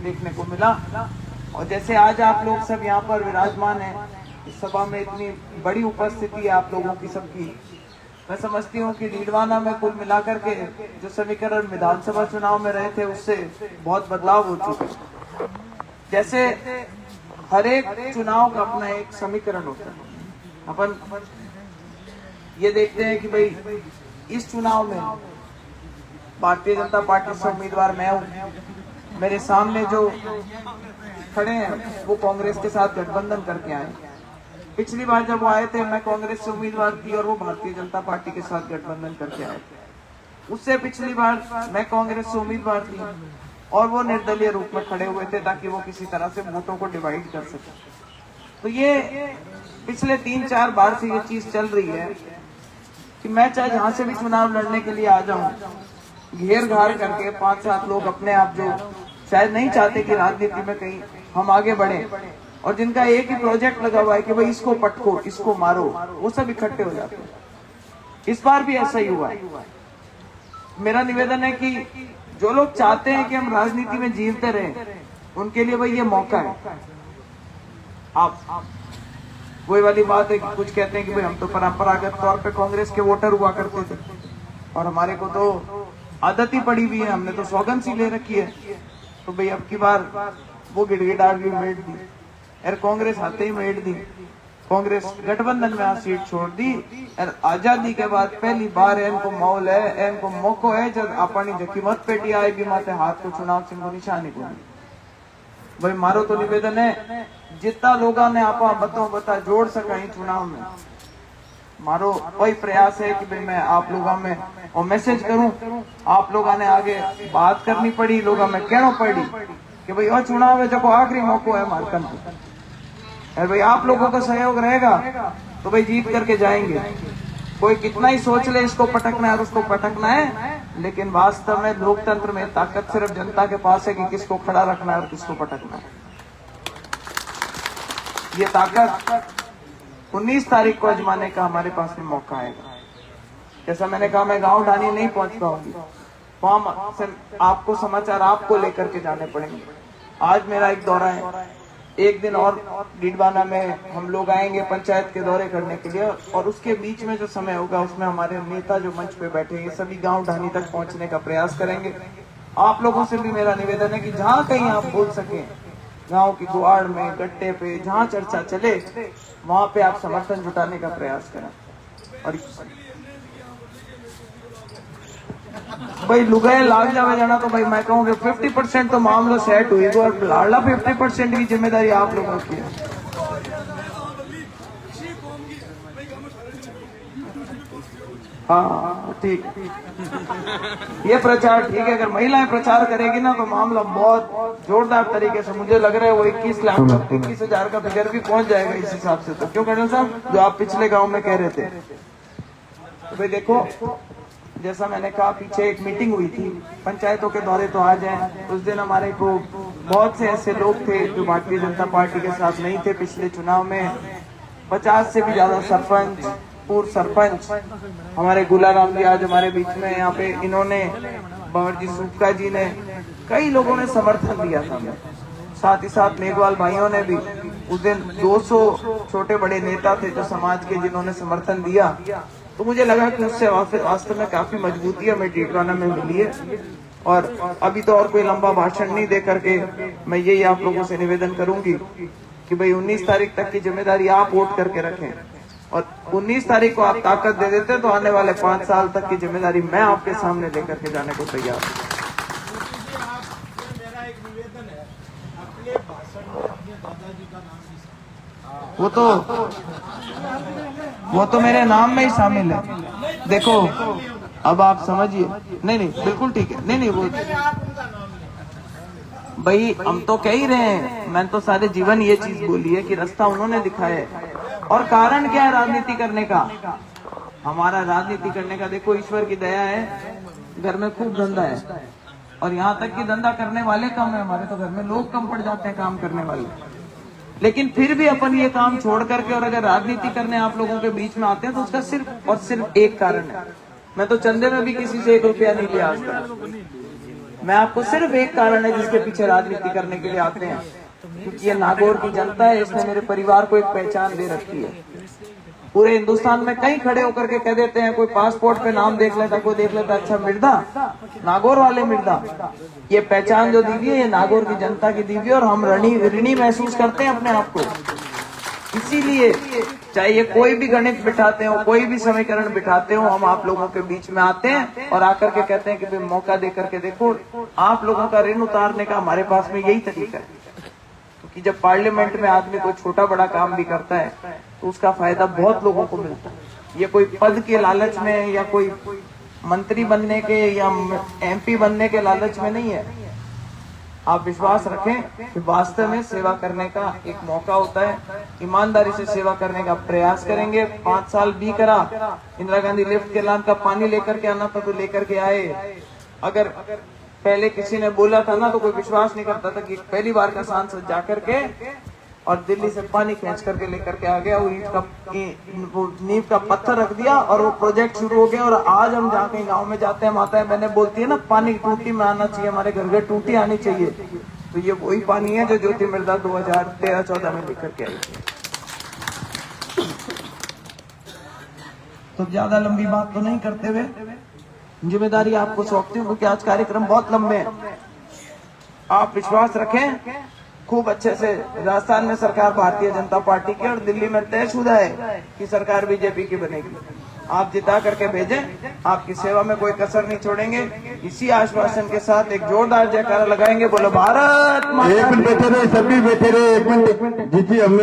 देखने को मिला। और जैसे आज आप लोग सब यहाँ पर विराजमान हैं, इस सभा में इतनी बड़ी उपस्थिति है आप लोगों की सबकी, मैं समझती हूँ कि डीडवाना में कुल मिलाकर के जो समीकरण विधानसभा चुनाव में रहे थे उससे बहुत बदलाव हो चुका। जैसे हर एक चुनाव का अपना एक समीकरण होता है। अपन ये देखते हैं कि भाई इस चुनाव में भारतीय जनता पार्टी से उम्मीदवार मैं हूँ, मेरे सामने जो खड़े हैं वो कांग्रेस के साथ गठबंधन करके आए। पिछली बार जब वो आए थे मैं कांग्रेस से उम्मीदवार थी और वो भारतीय जनता पार्टी के साथ गठबंधन करके आए थे। उससे पिछली बार मैं कांग्रेस से उम्मीदवार थी और वो निर्दलीय रूप में खड़े हुए थे ताकि वो किसी तरह से वोटों को डिवाइड कर सके। तो ये पिछले 3-4 बार से ये चीज चल रही है कि मैं चाहे जहां से भी चुनाव लड़ने के लिए आ जाऊं, घेर घार करके 5-7 लोग अपने आप जो शायद नहीं चाहते कि राजनीति में कहीं हम आगे बढ़े और जिनका एक ही प्रोजेक्ट लगा हुआ है कि भाई इसको पटको, इसको मारो, वो सब इकट्ठे हो जाते हैं। इस बार भी ऐसा ही हुआ है। मेरा निवेदन है कि जो लोग चाहते हैं कि हम राजनीति में जीते रहें, उनके लिए भाई ये मौका है। आप वही वाली बात है कि कुछ कहते हैं कि भाई हम तो परंपरागत तौर पे कांग्रेस के वोटर हुआ करते थे और हमारे को तो आदत ही पड़ी हुई है, हमने तो सौगंध सी ले रखी है। तो भाई अब की बार वो गिड़गिड़ाहट भी मेट दी, यार कांग्रेस आते ही मेट दी, कांग्रेस गठबंधन में आज सीट छोड़ दी। और आजादी के बाद पहली बार इनको मौल है, इनको मौको है जब अपनी जकी मत पेटी आएगी माते हाथ को चुनाव चिन्ह निशानी को। भाई मारो तो निवेदन है जितना लोगों ने आपा बता जोड़ सका ही चुनाव में, मारो वही प्रयास है कि भाई मैं आप लोगों में और मैसेज करूं। आप लोगों ने आगे बात करनी पड़ी, लोगों में कहना पड़ी कि भाई और चुनाव है जब आखिरी मौका है मारकन को, अरे भाई आप लोगों का सहयोग रहेगा तो भाई जीत करके जाएंगे। कोई कितना ही सोच ले इसको पटकना है और उसको पटकना है, लेकिन वास्तव में लोकतंत्र में ताकत सिर्फ जनता के पास है कि किसको खड़ा रखना है और किसको पटकना है। ये ताकत 19 तारीख को आजमाने का हमारे पास में मौका आएगा। जैसा मैंने कहा मैं गांव ढानी नहीं पहुंच पाऊंगी, वहां से आपको समाचार आपको लेकर के जाने पड़ेंगे। आज मेरा एक दौरा है, एक दिन और डीडवाना में हम लोग आएंगे पंचायत के दौरे करने के लिए और उसके बीच में जो समय होगा उसमें हमारे नेता जो मंच पे बैठे हैं सभी गांव ढानी तक पहुंचने का प्रयास करेंगे। आप लोगों से भी मेरा निवेदन है कि जहां कहीं आप बोल सके, गांव की गुआड़ में, गट्टे पे, जहां चर्चा चले वहां पे आप समर्थन जुटाने का प्रयास करें। और भाई लुगाए लाग जावे जाना तो भाई मैं कहूँगा 50% तो मामला सेट हुई और लाडला 50% की जिम्मेदारी आप लोगों की है। हाँ ठीक, ये प्रचार ठीक है। अगर महिलाएं प्रचार करेगी ना तो मामला बहुत जोरदार तरीके से, मुझे लग रहा है वो 21,00,000 का फिगर भी पहुंच जाएगा इस हिसाब से। तो क्यों कर्नल साहब, जो आप पिछले गांव में कह रहे थे, तो भाई देखो जैसा मैंने कहा पीछे एक मीटिंग हुई थी, पंचायतों के दौरे तो आ जाए। उस दिन हमारे को बहुत से ऐसे लोग थे जो भारतीय जनता पार्टी के साथ नहीं थे। पिछले चुनाव में 50 से भी ज्यादा सरपंच, पूर्व सरपंच, हमारे गुलाराम जी आज हमारे बीच में यहाँ पे, इन्होंने, बाबर जी सूखा जी ने, कई लोगों ने समर्थन दिया था। साथ ही साथ मेघवाल भाइयों ने भी उस दिन 200 छोटे बड़े नेता थे जो समाज के, जिन्होंने समर्थन दिया। तो मुझे लगा कि उससे वास्तव में काफी मजबूती हमें डीडवाना में मिली है। और अभी तो और कोई लंबा भाषण नहीं दे करके मैं यही आप लोगों से निवेदन करूंगी कि भाई 19 तारीख तक की जिम्मेदारी आप वोट करके रखें और 19 तारीख को आप ताकत दे देते तो आने वाले 5 साल तक की जिम्मेदारी मैं आपके सामने लेकर के जाने को तैयार हूँ। वो तो मेरे नाम में ही शामिल है। देखो अब आप समझिए, नहीं बिल्कुल ठीक है, नहीं वो भाई हम तो कह ही रहे हैं, मैंने तो सारे जीवन ये चीज बोली है कि रास्ता उन्होंने दिखाया है। और कारण क्या है राजनीति करने का? हमारा राजनीति करने का देखो ईश्वर की दया है, घर में खूब धंधा है और यहाँ तक कि धंधा करने वाले कम है। हमारे तो घर में लोग कम पड़ जाते हैं काम करने वाले, लेकिन फिर भी अपन ये काम छोड़ करके और अगर राजनीति करने आप लोगों के बीच में आते हैं तो उसका सिर्फ और सिर्फ एक कारण है। मैं तो चंदे में भी किसी से 1 रुपया नहीं लिया आज तक। मैं आपको सिर्फ एक कारण है जिसके पीछे राजनीति करने के लिए आते हैं, क्योंकि ये नागौर की जनता है, इसने मेरे परिवार को एक पहचान दे रखी है। पूरे हिंदुस्तान में कहीं खड़े होकर के कह देते हैं, कोई पासपोर्ट पे नाम देख लेता, कोई देख लेता, अच्छा मिर्दा, नागौर वाले मिर्दा। ये पहचान जो दी हुई है, ये नागौर की जनता की दी हुई है, और हम ऋणी महसूस करते हैं अपने आप को। इसीलिए चाहे ये कोई भी गणित बिठाते हो, कोई भी समीकरण बिठाते हो, हम आप लोगों के बीच में आते हैं और आकर के कहते हैं कि भाई मौका दे करके देखो। आप लोगों का ऋण उतारने का हमारे पास में यही तरीका है, क्योंकि जब पार्लियामेंट में आदमी कोई छोटा बड़ा काम भी करता है तो उसका फायदा बहुत लोगों को मिलता है। ये कोई पद के लालच में या कोई मंत्री बनने के या MP बनने के लालच में नहीं है। आप विश्वास रखें कि वास्तव में सेवा करने का एक मौका होता है, ईमानदारी से सेवा करने का प्रयास करेंगे। 5 साल भी करा, इंदिरा गांधी लिफ्ट के लान का पानी लेकर के आना था तो लेकर के आए। अगर पहले किसी ने बोला था ना तो कोई विश्वास नहीं करता था कि पहली बार का सांसद जाकर के और दिल्ली से पानी खींच करके लेकर के आ गया, वो नींव का पत्थर रख दिया और वो प्रोजेक्ट शुरू हो गया। और आज हम जाके गांव में जाते हैं, माताएं बहनें बोलती है ना, पानी टूटी में आना चाहिए, हमारे घर घर टूटी आनी चाहिए। तो ये वही पानी है जो ज्योति मिर्दा 2013-14 में लेकर के आई थी। तो ज्यादा लंबी बात तो नहीं करते हुए जिम्मेदारी आपको सौंपती हूँ, क्योंकि आज कार्यक्रम बहुत लंबे हैं। आप विश्वास रखें, खूब अच्छे से राजस्थान में सरकार भारतीय जनता पार्टी की और दिल्ली में तयशुदा है कि सरकार बीजेपी की बनेगी। आप जिता करके भेजें, आपकी सेवा में कोई कसर नहीं छोड़ेंगे। इसी आश्वासन के साथ एक जोरदार जयकारा लगाएंगे, बोलो भारत माता। एक मिनट बैठे रहे, सभी बैठे रहे, एक मिनट। जी जी।